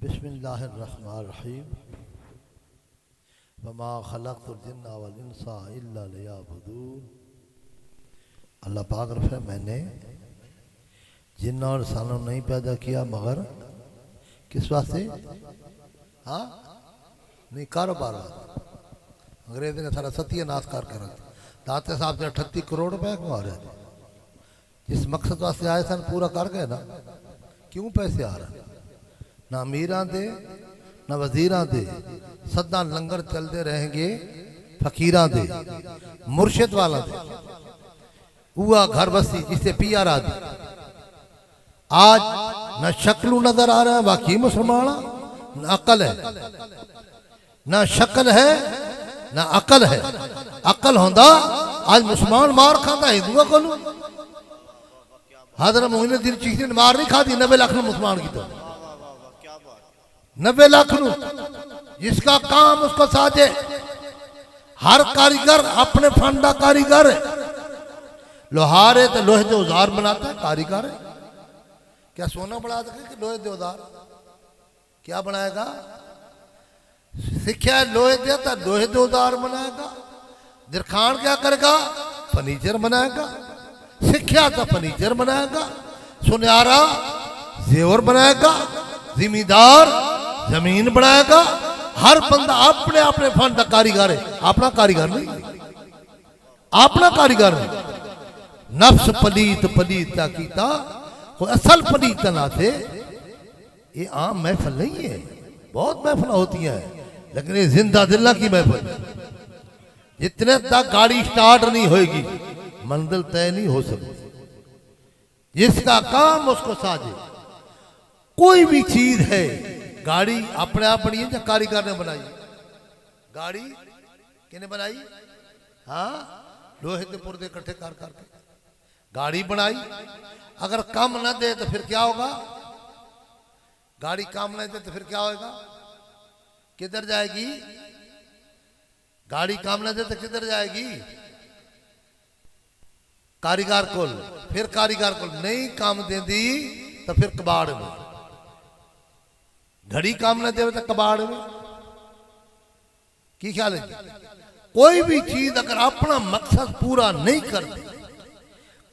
बिस्मिल्लाहिर्रहमानिर्रहीम वमा खलक़तुल जिन्ना वल इंसा इल्ला लियअबुदून। अल्लाह पाक रफ़े मैंने जिन्ना और इंसानों नहीं पैदा किया मगर किस वास्ते? हाँ नहीं, कारोबार। अंग्रेज ने सारा सत्यानाश करके रखा। दाते साहब ने 38 करोड़ रुपए कमा रहे थे। जिस मकसद वास्ते आए सन पूरा कर गए ना, क्यों पैसे आ रहे? ना अमीरां दे ना वजीरां दे, सदा लंगर चलते रहेंगे फकीरां दे, मुर्शिद वाला दे। हुआ घर बसी जिसे पियारा दे। आज न शक्लू नजर आ रहा है बाकी मुसलमान, न अकल है, न शक्ल है न अकल है। अकल होंदा आज मुसलमान मार खाता हिंदुआ को। हजरत मोइनुद्दीन चिश्ती ने मार नहीं खाती 90 लाख मुसलमान की। तो 90 लाख जिसका काम उसको साजे। हर कारीगर अपने फंडा कारीगर है। लोहार है तो लोहे के औजार बनाता है, कारीगर है। क्या सोना बना सके कि लोहे के औजार? क्या बनाएगा? सिक्ख्या लोहे दे तो लोहे के औजार बनाएगा। दिरखान क्या करेगा? फर्नीचर बनाएगा। सिक्ख्या तो फर्नीचर बनाएगा। सुनयारा जेवर बनाएगा। जिम्मेदार जमीन बनाएगा। हर बंदा अपने अपने फन का कारीगर है। अपना कारीगर नहीं, अपना कारीगर नहीं। नफ्स पलीत पलीत क्या कीता, कोई असल पलीत ना थे। ये आम महफिल नहीं है। बहुत महफिल होती हैं लेकिन ये जिंदा दिल्ला की महफिल। जितने तक गाड़ी स्टार्ट नहीं होगी मंजिल तय नहीं हो सकती। जिसका काम उसको साजे। कोई भी चीज है, गाड़ी अपने आप बनी है या कारीगर ने बनाई? गाड़ी किसने बनाई? हाँ, लोहे के पुर्जे इकट्ठे कर करके गाड़ी बनाई। अगर काम ना दे तो फिर क्या होगा? गाड़ी काम नहीं दे तो फिर क्या होगा? किधर जाएगी? गाड़ी काम ना दे तो किधर जाएगी? कारीगर को। फिर कारीगर को नहीं काम दे दी तो फिर कबाड़ में। घड़ी काम ना दे तो कबाड़ में। की ख्याल है? कोई भी चीज अगर अपना मकसद पूरा नहीं करती,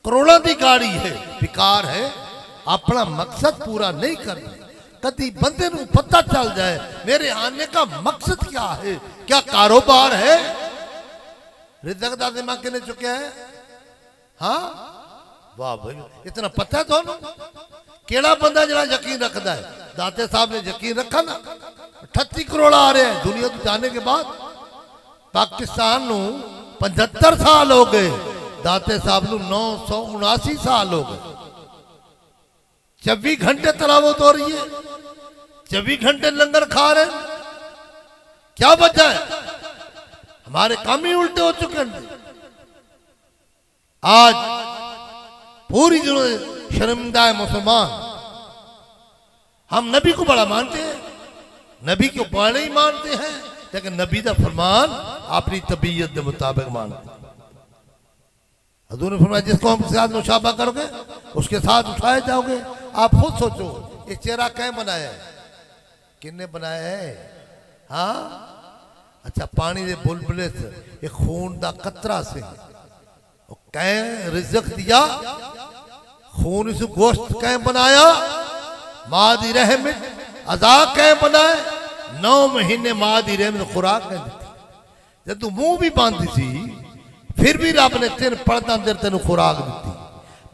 करोड़ों की गाड़ी है बेकार है, अपना मकसद पूरा नहीं करती। कभी बंदे को पता चल जाए मेरे आने का मकसद क्या है, क्या कारोबार है। रिज़्क़ दा दिमाग किने चुके हैं? हाँ वाह भाई, इतना पता है तो केड़ा बंदा जरा यकीन रखता है? दाते साहब ने यकीन रखा ना। 38 करोड़ आ रहे हैं दुनिया को जाने के बाद। पाकिस्तान को 75 साल हो गए, दाते साहब को 979 साल हो गए। 24 घंटे तलावत हो रही है, 24 घंटे लंगर खा रहे हैं। क्या वजह है? हमारे काम ही उल्टे हो चुके हैं। आज पूरी जो शर्मिंदा है मुसलमान। हम नबी को बड़ा मानते हैं, नबी को बड़ा ही मानते हैं, लेकिन नबी का फरमान अपनी तबीयत के मुताबिक मानते हैं। हजूर ने फरमाया जिसको हम साथ मुशाबा करोगे उसके साथ उठाए जाओगे। आप खुद सोचो ये चेहरा कैसे बनाया है? किसने बनाया है? हाँ अच्छा, पानी के बुलबुले से, ये खून का कतरा से कैं रिज़्क़ दिया। खून से गोश्त कैं बनाया। माँ दी रहम अज़ा कैं बनाए। 9 महीने माँ दी रहम खुराक कैं दी। जब तू मुंह भी बांधी सी फिर भी रब ने तेरे पड़दा अंदर तेन खुराक दी।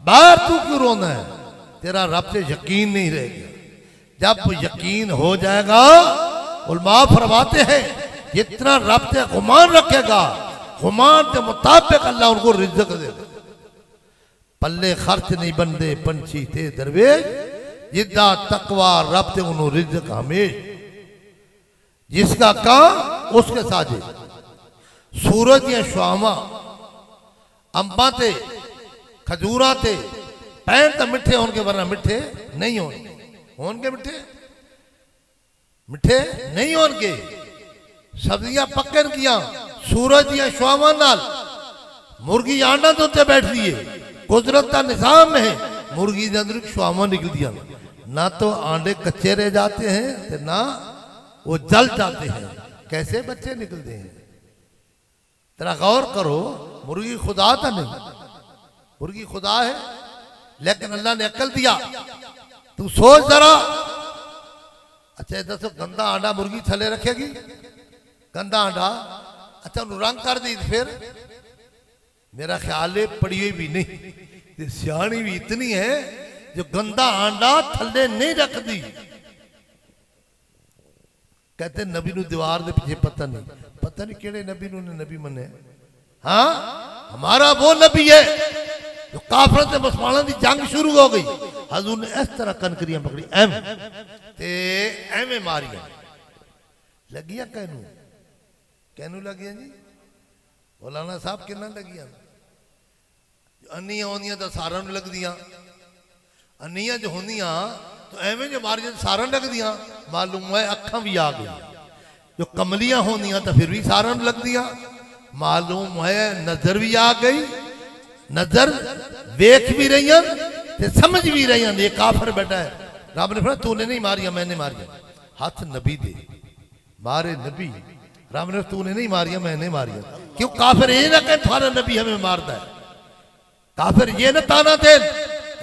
बाहर तू क्यों रोना है? तेरा रब से यकीन नहीं रहेगा। जब यकीन हो जाएगा, उलमा फरमाते हैं जितना रब से गुमान रखेगा गुमान के मुताबिक अल्लाह उनको रिज़्क़ दे। पल्ले खर्च नहीं बनते पंछी थे दरवेश, जिदा तकवा रब से उन्होंने रिज़्क़ हमेश। जिसका काम उसके साजे। सूरज या शुआवा अंबा ते खजूरा ते पैन तो मिठे होंगे वरना मिठे नहीं होंगे मिठे मिठे नहीं होंगे। सब्जियां पकन किया सूरज या शुआवा नाल। मुर्गी आंडा तो उत्ते बैठ रही है, कुदरत का निजाम है। मुर्गी के अंदर शुआवा निकलदियां ना तो आंडे कच्चे रह जाते हैं तो ना वो जल जाते हैं। कैसे बच्चे निकलते हैं? तेरा गौर करो, मुर्गी खुदा था नहीं, मुर्गी खुदा है, लेकिन अल्लाह ने अक्ल दिया। तू सोच जरा, अच्छा दसो गंदा आंडा मुर्गी थले रखेगी? गंदा आंडा, अच्छा रंग कर दी फिर मेरा ख्याल है पड़ी हुई भी नहीं, सियाणी भी इतनी है जो गंदा आंडा थले नहीं रख दी। कहते नबी नु दीवार के पीछे पता नहीं केड़े नबी नु नबी मने। हाँ, हमारा वो नबी है जो काफर ते मुसलमानों की जंग शुरू हो गई, हजूर ने इस तरह कनकरियां पकड़ी एवें मारिया, लगिया कहनू कहनू लगिया जी मौलाना साहब किन्ना लगिया? अन्नियां होंदियां तो सारा लगदियां, अन्नियां जो होंदियां तो एवें जो मारिया सारा लगदियां, मालूम है अखा भी आ गई। जो कमलियां होंदियां तो फिर भी सारा लगदियां, मालूम है नजर भी आ गई, नजर देख भी रही ते समझ भी रही। ये काफर बैठा है, रब ने फिर तूने नहीं मारिया मैंने मारिया, हाथ नबी दे मारे नबी, रब ने तूने नहीं मारिया मैंने मारिया। क्यों? काफिर ये ना कहे तुम्हारा नबी हमें मारता है, काफिर ये ना ताना दे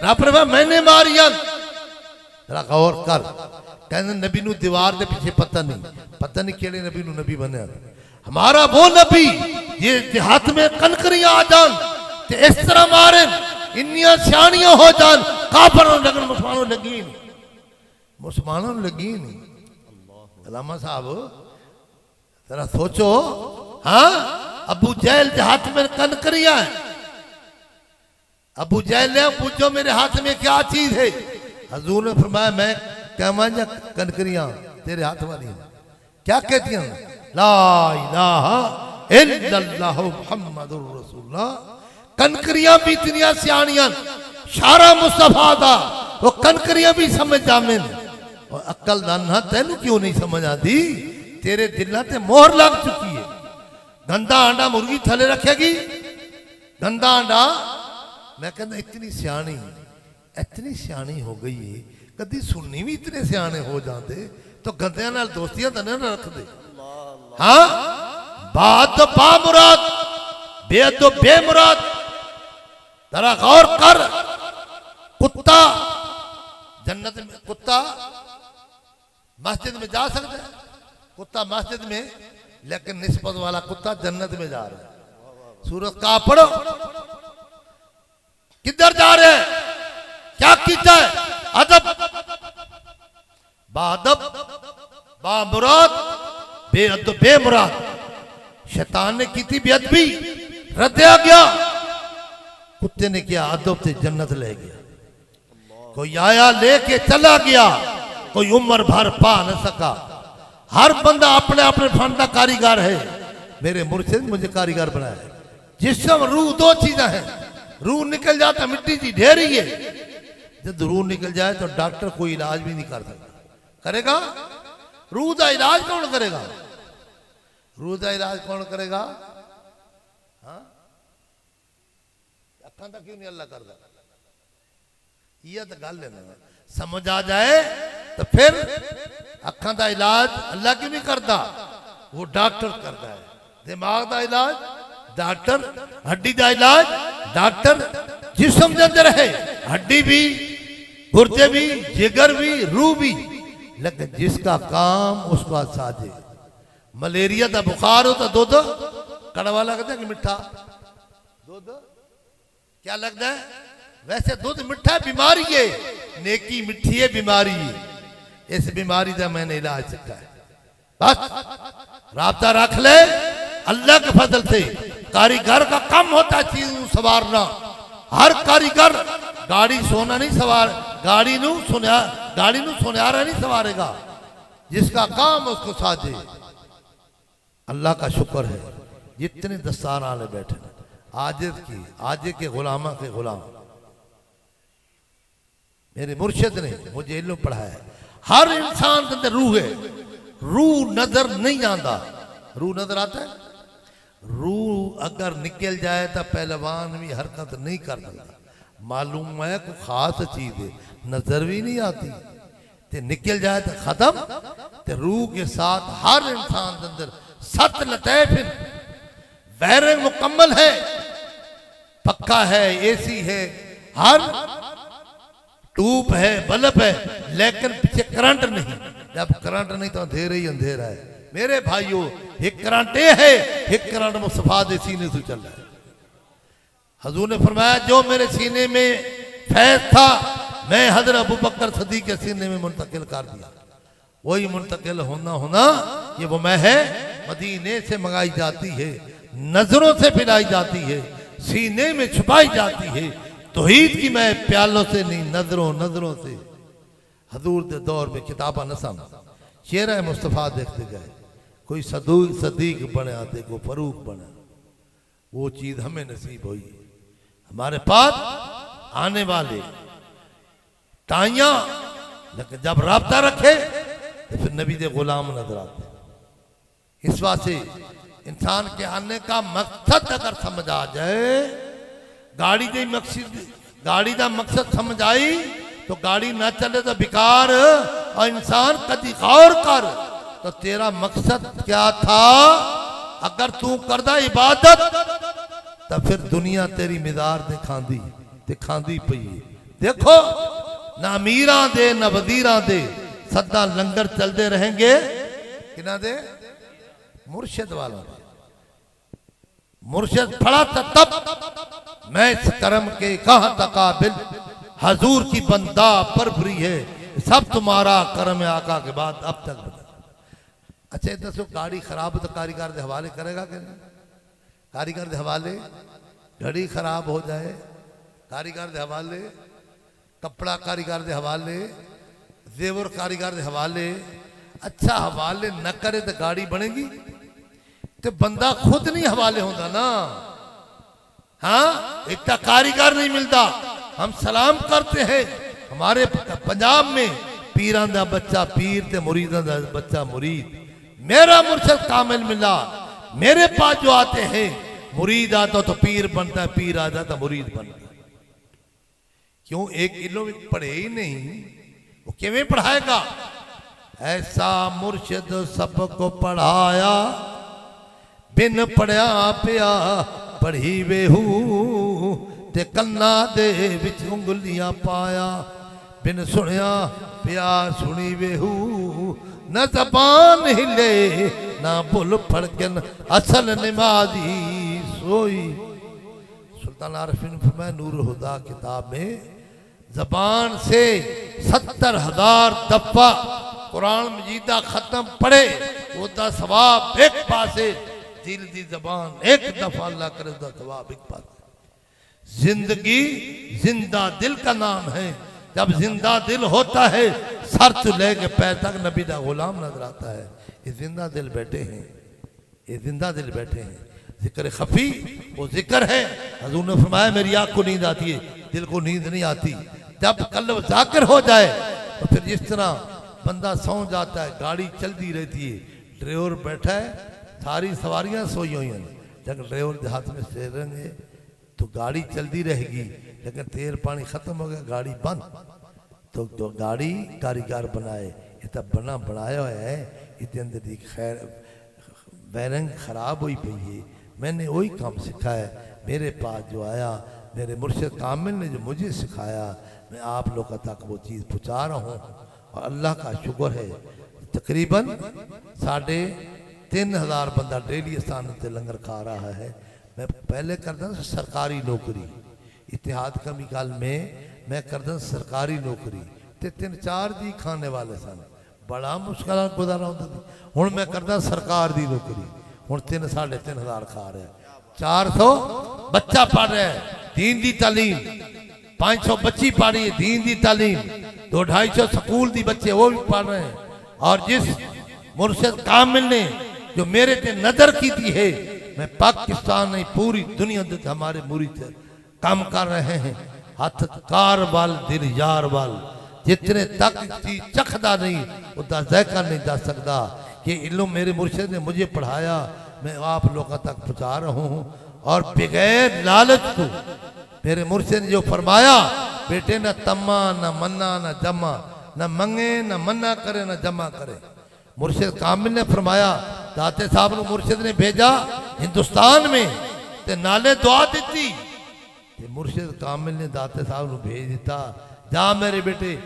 रब ने मैंने मारिया। जरा गौर कर, कहने नबी नु दीवार के पीछे पता नहीं केड़े नबी नु नबी बने। हमारा वो नबी ये हाथ में कनकरियां आ जान ते इस तरह मारे, इन्नियां सियाणियां हो जान, काफरों लगन मुसलमानों लगी नहीं, मुसलमानों लगी नहीं। अल्लामा साहब जरा सोचो, हाँ अबू जहल के हाथ में कनकरियां है, अबू जहल ने पूछो मेरे हाथ में क्या चीज है? हजूर ने फरमाया मैं कहवा कनकरियां तेरे हाथ वाली है। क्या कहती हैं? ला इलाहा इल्लल्लाह मुहम्मदुर रसूलुल्लाह। कनकरियां भी इतनी सियाणियां, सारा मुस्तफा दा वो कनकरियां भी समझ जावे। और अक्ल दाना तेन क्यों नहीं समझ आती? तेरे दिल ते मोहर लग चुकी है। गंदा आंडा मुर्गी थले रखेगी, गंदा आंडा। मैं कहना इतनी सियाणी हो गई है, कदी सुननी भी इतने सियाने हो जाते तो गंदियां नाल दोस्तियां तो नहीं रखते। हाँ, बात तो बामुराद, बेअद तो बेमुराद। जरा गौर कर, कुत्ता जन्नत में, कुत्ता मस्जिद में जा सकता है, कुत्ता मस्जिद में, लेकिन निस्बत वाला कुत्ता जन्नत में जा रहा है। सूरत का पढ़ो, किधर जा रहे हैं? क्या कीता है? अदब, बादब, बामुराद, बेअदब बेमुराद। शैतान ने की थी बेअदबी, रद्दा गया, कुत्ते ने किया अदब से जन्नत ले गया। कोई आया लेके चला गया, कोई उम्र भर पा न सका। हर बंदा अपने अपने फन का कारीगर है। मेरे मुर्शिद मुझे कारीगर बनाया है। जिस्म रूह दो चीजें हैं, रूह निकल जाता मिट्टी की ढेरी है, जब रूह निकल जाए तो डॉक्टर कोई इलाज भी नहीं कर सकता। करेगा? रूह का इलाज कौन करेगा? रूह का इलाज कौन करेगा? हाँ, अखा का क्यों नहीं अल्लाह करता? यह तो गल है ना, समझ आ जाए तो फिर अखा का इलाज अल्लाह क्यों नहीं करता? वो डॉक्टर करता है। दिमाग का इलाज डॉक्टर, हड्डी का इलाज डॉक्टर। जिस्म के अंदर है हड्डी भी, गुर्दे भी, जिगर भी, रूह भी, लेकिन जिसका काम उसका साजे। मलेरिया का बुखार हो तो दूध कड़वा लगता है कि मिठा? दूध क्या लगता है? वैसे दूध मिठा बीमारी है, नेकी मिठी है बीमारी। इस बीमारी का मैंने इलाज सीखा है। बस राब्ता रख ले अल्लाह के फजल से। कारीगर का काम होता है चीज सवारना। हर कारीगर गाड़ी सोना नहीं सवार, गाड़ी नू सुनियारा नहीं सवारेगा। जिसका काम उसको साजे। अल्लाह का शुक्र है जितने दस्तार आले बैठे, आज के गुलामा के गुलाम। मेरे मुर्शिद ने मुझे इल्म पढ़ाया। हर इंसान के अंदर रूह है। रूह नजर नहीं आता। रूह नजर आता है? रूह अगर निकल जाए तो पहलवान भी हरकत नहीं कर सकता। मालूम है कोई खास चीज है, नजर भी नहीं आती। ते निकल जाए तो खत्म। ते रूह के साथ हर इंसान के अंदर 7 लतैफ वायरिंग मुकम्मल है, पक्का है, एसी है, हर ट्यूब है, बल्ब है, लेकिन पीछे करंट नहीं। जब करंट नहीं तो अंधेरा ही अंधेरा है। मेरे भाइयों, एक करंट है, एक करंट मुस्तफा के सीने से चल रहा है। हजूर ने फरमाया जो मेरे सीने में फैज था मैं हजरत अबू बकर सदीक के सीने में मुंतकिल कर दिया। वही मुंतकिल होना ये वो मैं है, मदीने से मंगाई जाती है, नजरों से पिलाई जाती है, सीने में छुपाई जाती है। तौहीद की मैं प्यालों से नहीं, नजरों से। हजूर के दौर में किताबा नसम चेहरा मुस्तफा देखते गए, कोई सदीक बने आते, को फरूक बने। वो चीज हमें नसीब हुई। हमारे पास आने वाले ताइया, लेकिन जब राब्ता रखे तो फिर नबी दे गुलाम नजर आते। इस वास्ते इंसान के आने का मकसद अगर समझ आ जाए, गाड़ी का मकसद समझ आई तो गाड़ी ना चले तो बेकार। और इंसान कदी गौर कर तो तेरा मकसद क्या था। अगर तू करदा इबादत तो फिर दुनिया तेरी मिदार दिखांदी पई। देखो ना अमीरा दे ना वजीरा दे सदा लंगर चलते रहेंगे, किना दे मुर्शिद वालों दे। मुर्शिद पढ़ा तब मैं इस करम के कहां तकाबिल, हजूर की बंदा पर भरी है, सब तुम्हारा करम आका के बाद अब तक बना। अच्छा दसो, गाड़ी खराब तो कारीगर के हवाले करेगा कि नहीं? कारीगर के हवाले, घड़ी खराब हो जाए कारीगर के हवाले, कपड़ा कारीगर के हवाले, जेवर कारीगर के हवाले। अच्छा हवाले न करे तो गाड़ी बनेगी? तो बंदा खुद नहीं हवाले होता ना। हाँ, इतना कारीगर नहीं मिलता। हम सलाम करते हैं, हमारे पंजाब में पीरां दा बच्चा पीर ते मुरीदां दा बच्चा मुरीद। मेरा मुर्शिद कामिल मिला, मेरे पास जो आते हैं मुरीद आता तो पीर बनता है, पीर आ जाता मुरीद बनता है। क्यों? एक किलो में पढ़े ही नहीं, वो किवें पढ़ाएगा? ऐसा मुर्शिद सबको पढ़ाया, बिन पढ़िया पिया पढ़ी वेहू, ते कन्ना दे विच उंगलियां पाया, बिन सुनिया पिया सुनी वेहू, न जबान हिले ना भुल फड़कन असल निमाजी सोई। सुल्तान आरिफीन फरमाया नूर हुदा किताब में, जबान से 70,000 दफा कुरान मजीदा खत्म पढ़े ओदा सवाब एक पासे, दिल दी जबान एक दफा अल्लाह करे ओदा सवाब एक पासे। जिंदगी जिंदा दिल का नाम है। जब जिंदा दिल होता है सर से लेके पैर तक नबी दा गुलाम नजर आता है। ये जिंदा दिल बैठे हैं, ये जिंदा दिल बैठे हैं। जिक्र खफी वो जिक्र है। हजूर ने फरमाया मेरी आंख को नींद आती है, दिल को नींद नहीं आती। जब कल्ब जाकिर हो जाए तो फिर जिस तरह बंदा सौ जाता है, गाड़ी चलती रहती है, ड्राइवर बैठा है, सारी सवारियां सोई हुई हैं, जब ड्राइवर के हाथ में स्टीयरिंग है तो गाड़ी चलती रहेगी, लेकिन तेल पानी खत्म हो गया, गाड़ी बंद। तो गाड़ी कारीगर बनाए, ये तब बनाया हुआ है, इसके अंदर की खैर बैरंग खराब हुई पई है। मैंने वही काम सीखा है, मेरे पास जो आया मेरे मुर्शिद कामिल ने जो मुझे सिखाया, मैं आप लोगों तक वो चीज़ पहुँचा रहा हूँ। और अल्लाह का शुक्र है तकरीबन 3,500 बंदा डेली स्थान से लंगर खा रहा है। मैं पहले करता था सरकारी नौकरी, इतिहाद कमी काल में मैं करता सरकारी नौकरी, ते 3-4 जी खाने वाले सन, बड़ा मुश्किल गुजारा होता थी। हुण मैं करता सरकार दी नौकरी, हुण 3-3,500 खा रहा है। 400 बच्चा पढ़ रहा है दीन दी तालीम, 500 बच्ची पढ़ रही है दीन दी तालीम, 200-250 स्कूल दी बच्चे वो भी पढ़ रहे हैं। और जिस मुर्शिद कामिल ने जो मेरे पे नजर की थी है, मैं पाकिस्तान नहीं पूरी दुनिया में हमारे मुरीद काम कर रहे हैं। हथ कार वाल दिल यार वाल, जितने तक चीज चखदा नहीं उतना जायका नहीं जा सकता। ये इल्म मेरे मुर्शिद ने मुझे पढ़ाया, मैं आप लोगों तक पहुँचा रहा हूँ। और बगैर लालच को मेरे मुर्शिद ने जो फरमाया, बेटे न तम्मा न मन्ना न जमा, न मंगे न मना करे न जमा करे। मुर्शिद कामिल ने फरमाया दाते साहब को मुर्शिद ने भेजा हिंदुस्तान में ते नाले दुआ दी। मुर्शिद कामिल ने दाते साहब को भेज दिता, जा मेरे बेटे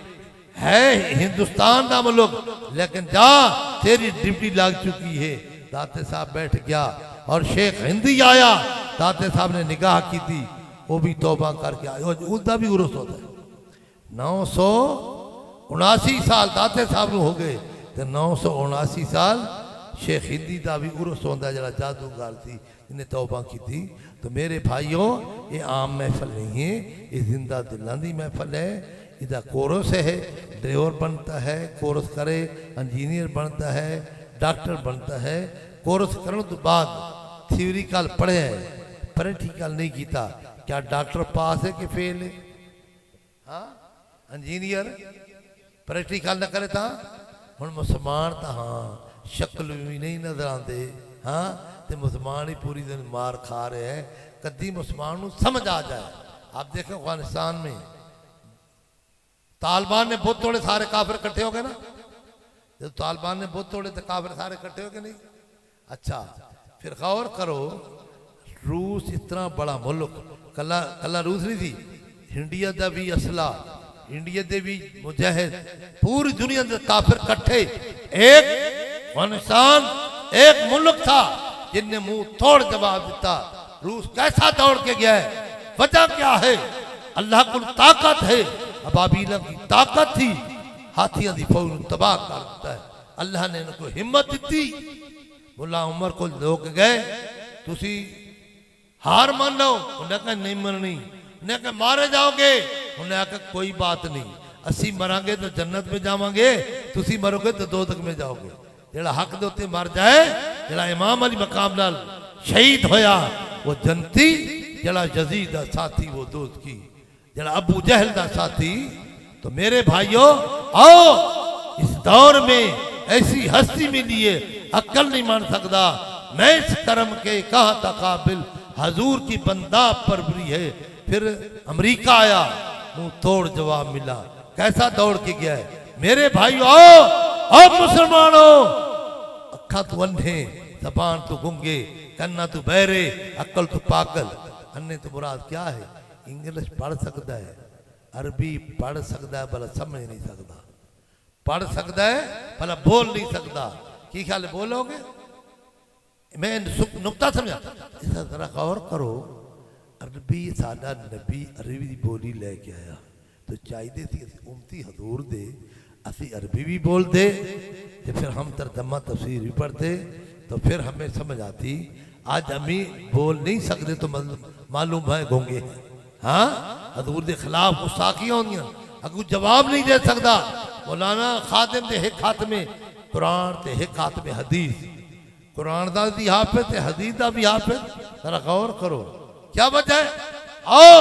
है हिंदुस्तान का मुल्क लेकिन जा तेरी ड्यूटी लग चुकी है। दाते साहब बैठ गया और शेख हिंदी आया, दाते साहब ने निगाह की थी, वो भी तौबा करके आया। उसका भी उर्स होता है। 979 साल दाते साहब को हो गए तो 979 साल शेख हिंदी का भी उर्स होता जरा जादूगर थी इन्हें तौबा की थी। तो मेरे भाइयों ये आम महफल नहीं है, ये जिंदा दिलों की महफल है। इसका कोर्स है, ड्राइवर बनता है, कोर्स करे इंजीनियर बनता है, डॉक्टर बनता है। कोर्स करने तो बाद थियोरिकल पढ़े है, प्रैक्टिकल नहीं किया। क्या डॉक्टर पास है कि फेल है? हाँ इंजीनियर प्रैक्टिकल न करे था। हम मुसलमान तो हाँ शक्ल भी नहीं नजर आते, हाँ तो मुसलमान ही पूरी दिन मार खा रहे हैं। कदी मुसलमान को समझ आ जाए। आप देखें अफगानिस्तान में तालिबान ने बुत तोड़े, सारे काफिर इकट्ठे हो गए ना। जब तालिबान ने बुत तोड़े तो काफिर सारे इकट्ठे हो गए नहीं? अच्छा फिर गौर करो, रूस इतना बड़ा मुल्क, कला कला रूस नहीं थी, इंडिया का भी असला, इंडिया के भी मुजाहिद, पूरी दुनिया के काफिर इकट्ठे। एक अफगानिस्तान एक मुल्क था जिनने मुंह तोड़ जवाब दिता। रूस कैसा दौड़ के गया है? वजह क्या है? अल्लाह को ताकत है, अबाबीला की ताकत थी, हाथियों की फौज तबाह कर देता है। अल्लाह ने उनको हिम्मत दी। मुल्ला उमर को लोग गए, तुसी हार मान लो, उन्हें कहा नहीं मननी, उन्हें कहा मारे जाओगे, उन्हें कहा कोई बात नहीं, असी मरांगे तो जन्नत में जावांगे, तुसी मरोगे तो दोज़ख में जाओगे। जेड़ा हक दे उत्ते मर जाए, जेड़ा इमाम अली मकाम नाल शहीद होया वो जन्नती, जेड़ा यजीद दा साथी वो दोस्त की, जेड़ा अबू जहल दा साथी। तो मेरे भाइयों आओ, इस दौर में ऐसी हस्ती मिली है अक्ल नहीं मान सकता। मैं इस कर्म के कहा था काबिल, हजूर की बंदा परवरी है। फिर अमेरिका आया, मुंह तोड़ जवाब मिला। कैसा दौड़ के गया है? मेरे भाइयों आओ मुसलमानों, अखा तो अंधे, जबान तो गूंगे, कन्ना तो बहरे, अक्ल तो पागल। अन्ने तो मुराद क्या है? इंग्लिश पढ़ सकता है, अरबी पढ़ सकता है, भला समझ नहीं सकता। पढ़ सकता है भला बोल नहीं सकता। की ख्याल है बोलोगे? मैं नुक्ता समझा, इसे जरा गौर करो। अरबी साडा नबी अरबी की बोली लेके आया तो चाहिए थी उम्मती हजूर दे असी अरबी भी बोलते, तो फिर हम तर्जमा तफसीर भी पढ़ते, तो फिर हमें समझ आती। आज अमी बोल नहीं सकते तो मालूम है गूंगे। हाँ हजूर के खिलाफ गुस्साखियां होंगी, अगू जवाब नहीं दे सकता। मौलाना खादिम दे एक हाथ में कुरान ते एक हाथ में हदीस, कुरान का भी हाफिज ते हदीस का भी हाफिज। जरा गौर करो क्या वजह है? आओ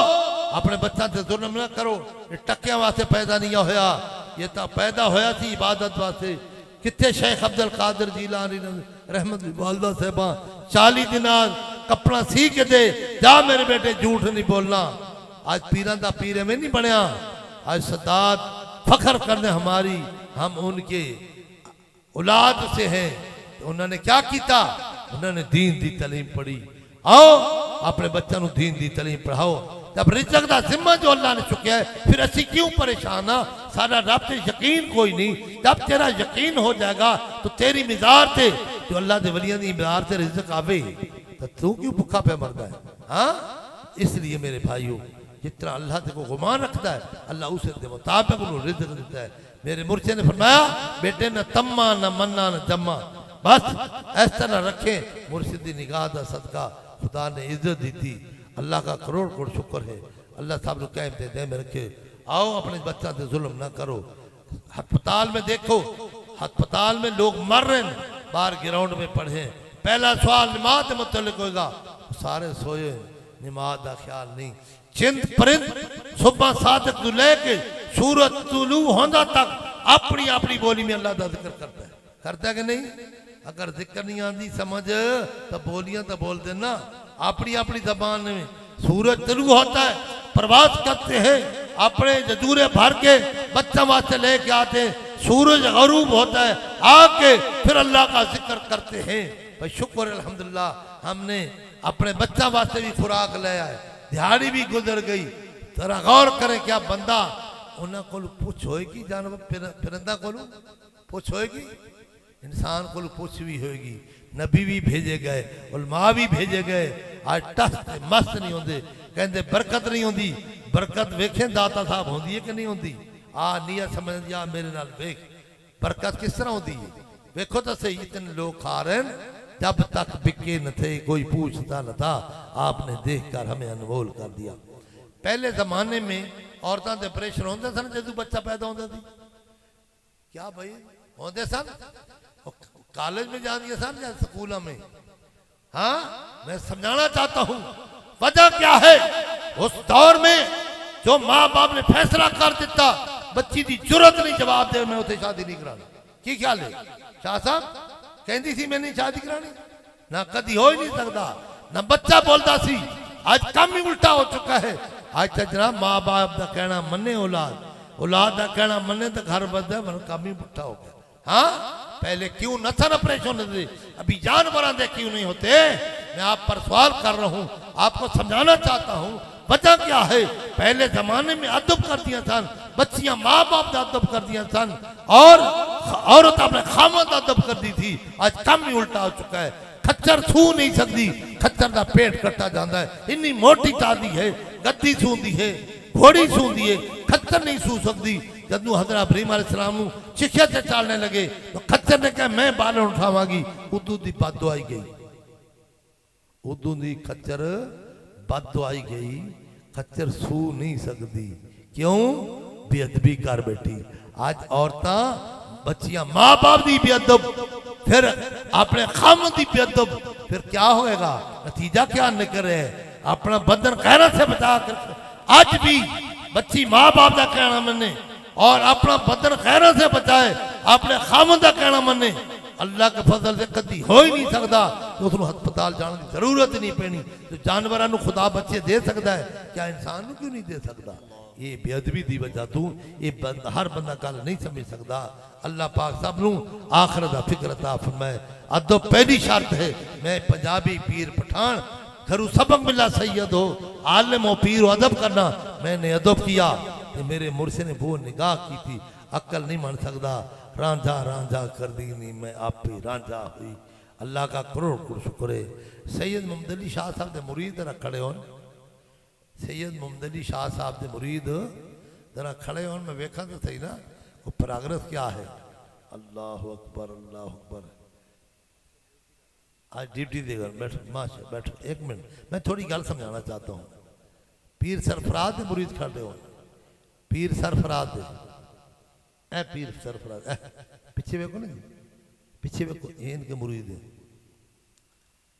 अपने बच्चों से जुल्म न करो। ये टक्कियां वास्ते पैदा नहीं होया, ये तो पैदा होया थी इबादत वास्ते। कितने शेख अब्दुल कादिर जीलानी रहमत वालदा साहबा 40 दिन कपड़ा सी के दे, जा मेरे बेटे झूठ नहीं बोलना। आज पीरां दा पीर में नहीं बनया। आज सदात फखर करने हमारी, हम उनके औलाद से हैं। तो उन्होंने क्या किया? उन्होंने दीन दी तालीम पढ़ी। आओ अपने बच्चों को दीन दी तालीम पढ़ाओ। जब रिज़्क़ दा जिम्मा जो अल्लाह ने चुकिया है, फिर असी क्यों परेशान हाँ? सारा रब से यकीन कोई नहीं। जब तेरा यकीन हो जाएगा तो तेरी मिज़ार से जो अल्लाह के वलियां दी मिज़ार से रिज़्क़ आवे, तो तू क्यों भूखा पे मरदा है? हाँ इसलिए मेरे भाइयों, जितना अल्लाह को गुमान रखता है, अल्लाह उसे के मुताबिक उन्हें रिज़्क़ देता है। मेरे मुर्शिद ने फरमाया, बेटे न तम्मा न मन्ना न जम्मा, बस इस तरह रखे। मुर्शिद की निगाह का सदका खुदा ने इज्जत दी थी। अल्लाह का करोड़ करोड़ शुक्र है। अल्लाह साहब ने कैम दे में रखे। आओ अपने बच्चों से जुल्म ना करो। अस्पताल में देखो, अस्पताल में लोग मर रहे हैं, बाहर ग्राउंड में पढ़े। पहला सवाल नमाज के मुतल्लिक होगा, सारे सोए, नमाज का ख्याल नहीं। चिंत परिंद सुबह सादक तू लेके सूरज तुलू होंदा तक अपनी अपनी बोली में अल्लाह का जिक्र करता है कि नहीं? अगर जिक्र नहीं आती समझ तो बोलियां तो बोल देना अपनी अपनी जबान में। सूरज तुलू होता है, प्रवास करते हैं, अपने जजूरे भर के बच्चों वास्ते लेके आते, सूरज गरूब होता है आके फिर अल्लाह का जिक्र करते हैं। भाई शुक्र अल्हम्दुलिल्लाह हमने अपने बच्चा वास्ते भी खुराक ले आए, दिहाड़ी भी गुजर गई। जरा गौर करें क्या बंदा उन्होंने को पुछ होएगी, जानवर फिरंदा को पुछ होएगी, इंसान को पुछ भी होएगी। नबी भी भेजे गए, उलमा भी भेजे गए। आज टस मस्त नहीं होंगे, कहते बरकत नहीं होंगी। बरकत वेखे दाता साहब होंगी है कि नहीं होंगी? आ नियत समझ आ मेरे नाल वेख बरकत किस तरह होती है। वेखो तो सही, इतने लोग खा रहे हैं, जब तक बिके न थे कोई पूछता न था, आपने देख कर हमें अनमोल कर दिया। पहले जमाने में औरतों के ऑपरेशन होंगे सन जो बच्चा पैदा होता थी, क्या भाई होंगे सन, कॉलेज में जाती सन या स्कूलों में। हाँ मैं समझाना चाहता हूँ वजह क्या है। उस दौर में जो माँ बाप ने फैसला कर दिता, बच्ची की जरूरत नहीं जवाब दे मैं उसे शादी नहीं करानी। की ख्याल है शाह साहब? कहती थी मैं नहीं शादी करानी, ना कदी हो ही नहीं सकता, ना बच्चा बोलता सी। आज कम ही उल्टा हो चुका है। आज तक जनाब माँ बाप का कहना मने, औलाद औलाद का कहना मने तो घर बदे मन कम ही उल्टा हो गया। हाँ पहले क्यों न सन ऑपरेशन होते, अभी जानवर दे क्यों नहीं होते? मैं आप पर सवाल कर रहा हूँ, आपको समझाना चाहता हूँ वजह क्या है। पहले जमाने में अदब कर दिया सन, बच्चियां माँ बाप का अदब कर दिया सन, और औरत अपने खामद अदब कर दी थी। आज कम ही उल्टा हो चुका है। खच्चर छू नहीं सकती, खच्चर का पेट कटा जाता है। इन्नी मोटी चादी है, गद्दी सूंदी है, घोड़ी सूंदी है, खच्चर नहीं सू सकती। जदू हजरत इब्राहिम अलैहिस्सलाम शिक्षा से चालने लगे तो खच्चर ने कहा मैं बालन उठावागी, उदू की बद आई गई, उदू की खच्चर बद आई गई। खच्चर सू नहीं सकती, क्यों? बेअदबी कर बैठी। आज औरतां बच्चियां माँ बाप की बेअदब, फिर अपने खामद की बेअदब, फिर क्या होएगा? नतीजा क्या निकल रहा है? अपना बदन गैरत से बचा कर। आज भी बच्ची माँ बाप का कहना मने और अपना बदन गैरत से बचाए, अपने खामद का कहना मने, अल्लाह के फजल से कदी हो ही नहीं सकता। तो उसको हस्पताल जाने की जरूरत ही नहीं पैनी। जो जानवरों को खुदा बच्चे दे सकता है, क्या इंसान को क्यों नहीं दे सकता? ये बेअदबी दी वजह तू ये हर बंदा गल नहीं समझ सकता। अल्लाह पाक सब नू आखिरत दा फिक्र अता फरमाए। अदब पहली शर्त है। मैं पंजाबी पीर पठान घरू सबक मिला सैयद हो, आलिम हो, पीर हो, अदब करना। मैंने अदब किया तो मेरे मुर्शिद ने वो निगाह की थी, अक्ल नहीं मान सकता। रांझा रांझा कर दी नहीं, मैं आप ही रांझा हुई। अल्लाह का करोड़ करोड़ शुक्र है। सैयद मोहम्मद अली शाह साहब के मुरीद जरा खड़े हो, सैयद मोहम्मद अली शाह साहब के मुरीद जरा खड़े हो, मैं वेखा तो सही ना वो प्रोग्रेस क्या है। अल्लाह अकबर अल्लाह अकबर। आज ड्यूटी देगा, बैठो माशा बैठो। एक मिनट मैं थोड़ी गल समझाना चाहता हूँ। पीर सरफराज के मुरीद खड़े हो, पीर सरफराज दे ए पीर सरफराज पीछे देखो ना, पीछे देखो, ये इनके मुरीद है।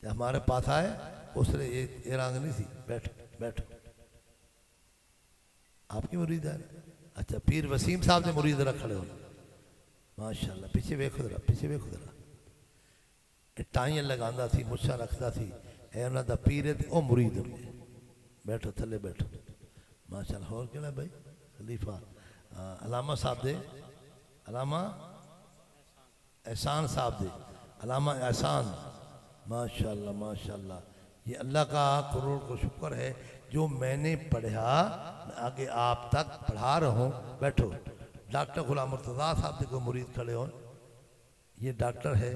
जब हमारे पास आए उसने ये रंग नहीं सी, बैठो बैठो, आपकी मुरीद है। अच्छा पीर वसीम साहब के मुरीद जरा खड़े हो माशाल्लाह। पीछे देखो जरा, पीछे देखो जरा। टाइयां लगांदा सी, मुछा रखता सी, है उन्होंने पीर है वो मुरीद होंगे। बैठो थले बैठो माशाल्लाह। होर कहना भाई खलीफा अलामा साहब दे, अलामा एहसान साहब दे, अलामा एहसान माशाल्लाह माशाल्लाह। ये अल्लाह का करोड़ को शुक्र है जो मैंने पढ़ा आगे आप तक पढ़ा रहा हूँ। बैठो। डॉक्टर गुलाम मुर्तज़ा साहब के मुरीद खड़े हो, ये डॉक्टर है,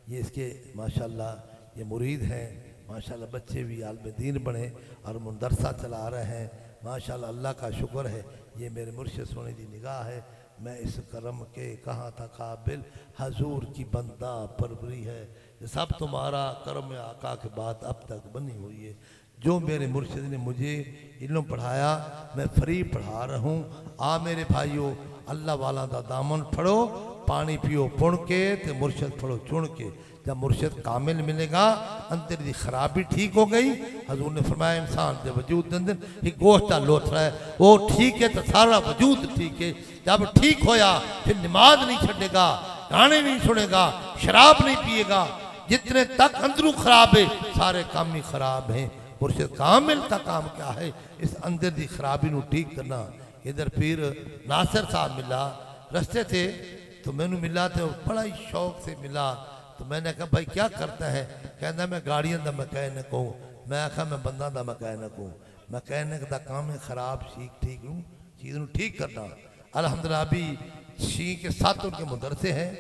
ये इसके माशाल्लाह ये मुरीद हैं माशाल्लाह। बच्चे भी आलिम दीन बने और मुदरसा चला रहे हैं माशाल्लाह। अल्लाह का शुक्र है। ये मेरे मुर्शिद सोने की निगाह है। मैं इस करम के कहाँ था काबिल, हजूर की बंदा परवरी है। ये सब तुम्हारा करम आका के बाद अब तक बनी हुई है। जो मेरे मुर्शिद ने मुझे इल्म पढ़ाया मैं फ्री पढ़ा रहा हूँ। आ मेरे भाइयों अल्लाह वाला दा दामन फड़ो, पानी पियो पुण के, ते मुर्शिद फड़ो चुन के। जब मुर्शिद कामिल मिलेगा, अंदर की खराबी ठीक हो गई। हजूर ने फरमाया इंसान के वजूद के अंदर एक गोश्त लोथड़ा है, वो ठीक है तो सारा वजूद ठीक है। जब ठीक होया फिर नमाज नहीं छड़ेगा, गाने नहीं सुनेगा, शराब नहीं पिएगा। जितने तक अंदरू खराब है सारे काम ही खराब हैं। मुर्शिद कामिल का काम क्या है? इस अंदर की खराबी को ठीक करना। इधर पीर नासिर साहब मिला रास्ते थे तो मैंने मिला तो बड़ा ही शौक से मिला। तो मैंने कहा भाई क्या करता है? कहना मैं गाड़ियों का मैकेनिक हूँ। मैं आखा मैं बंदा का मैकेनिक हूँ। मैकेनिक का काम है खराब सीख ठीक हूँ चीज़ को ठीक करना। अल्हम्दुलिल्लाह अभी शी के साथ उनके मदरसे हैं,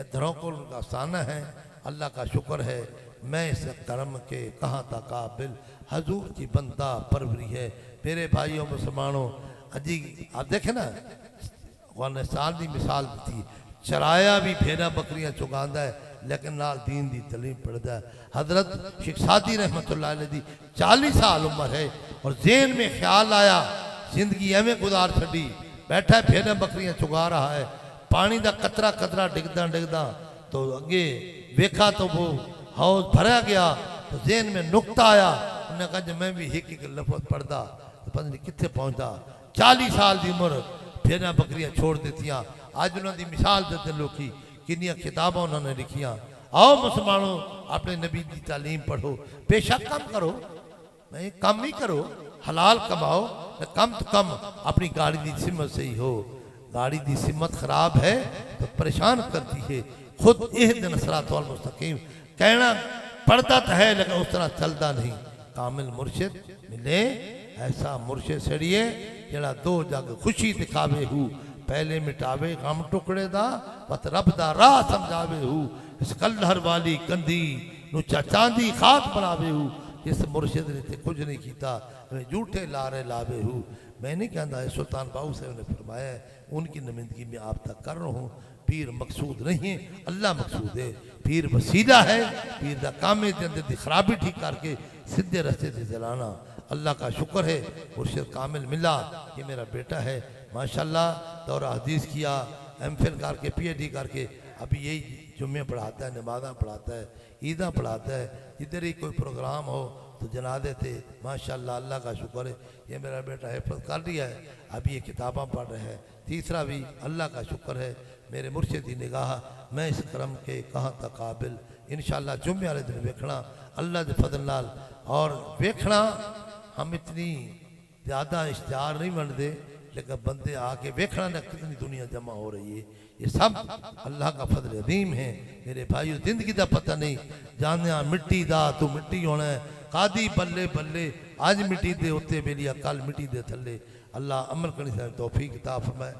धरों को उनका आसाना है। अल्लाह का शुक्र है मैं इस कर्म के कहाँ था काबिल हजूर की बंदा परवरी है। मेरे भाइयों मुसलमानों अजी आप देखें ना अफगानिस्तान की मिसाल दी चराया भी भेड़ा बकरियां चुगांदा है लेकिन नाल दीन की तलीम पढ़ता है। हजरत शेख सादी रहमतुल्लाह अलैह दी 40 साल उम्र है और जेन में ख्याल आया जिंदगी एवं गुजार छी बैठा भेड़ा बकरियां चुगा रहा है। पानी का कतरा कतरा डिगदा डिगदा तो अगे वेखा तो वो हौज भरा गया तो जेन में नुकता आया। उन्हें कहा मैं भी एक एक लफ्ज पढ़ता तो पता नहीं कितने पहुंचता। 40 साल की उम्र भेड़ा बकरियां छोड़ देतियां। अज उन्होंने मिसाल देते लोग किनिया किताबा उन्होंने लिखिया। आओ मुसलमानों अपने नबी की तालीम पढ़ो, पेशा कम करो, नहीं कम ही करो, हलाल कमाओ, कम तो कम अपनी गाड़ी की सिमत से ही हो। गाड़ी की सिमत खराब है तो परेशान करती है। खुद यह दिन सिरातुल मुस्तकीम कहना पढ़ता तो है लेकिन उस तरह चलता नहीं। कामिल मुर्शिद मिले ऐसा मुर्शिद सड़िए जड़ा दो जग खुशी दिखावे हु पहले मिटावे गम टुकड़े दा बत रब दा राह समझावे हु। इस कल्हर वाली कंधी नु चांदी खाक बनावे हु। जिस मुर्शिद ने कुछ नहीं किया झूठे लारे लावे हु। मैं नहीं कहता है सुल्तान बाहू साहब ने फरमाया उनकी नुमाइंदगी में आप तक कर रहा हूँ। पीर मकसूद नहीं है अल्लाह मकसूद है। पीर वसीला है। पीर का काम है अंदर की खराबी ठीक करके सीधे रास्ते से चलाना। अल्लाह का शुक्र है मुर्शिद कामिल मिला। ये मेरा बेटा है माशाल्लाह दौरा हदीस किया एमफिल करके PhD करके अभी यही जुम्मे पढ़ाता है नमाज़ा पढ़ाता है ईदा पढ़ाता है। जिधर ही कोई प्रोग्राम हो तो जनादे थे माशाल्लाह अल्लाह का शुक्र है। ये मेरा बेटा हिफ्ज़ कर लिया है अभी ये किताबें पढ़ रहे हैं। तीसरा भी अल्लाह का शुक्र है मेरे मुर्शिद की निगाह मैं इस करम के कहाँ तक काबिल इंशाअल्लाह जुम्मे वाले दिन वेखना अल्लाह के फजल नाल। और वेखना हम इतनी ज़्यादा इश्तिहार नहीं बनते लेकिन बंदे आके वेखना ना कितनी दुनिया जमा हो रही है। ये सब अल्लाह का फजल अजीम है। मेरे भाइयों जिंदगी का पता नहीं जाने मिट्टी दा तू मिट्टी होना है कादी बल्ले बल्ले आज मिट्टी दे उत्ते बेलिया कल मिट्टी दे थले। अल्लाह अमल करने से तौफीक अता फरमाए।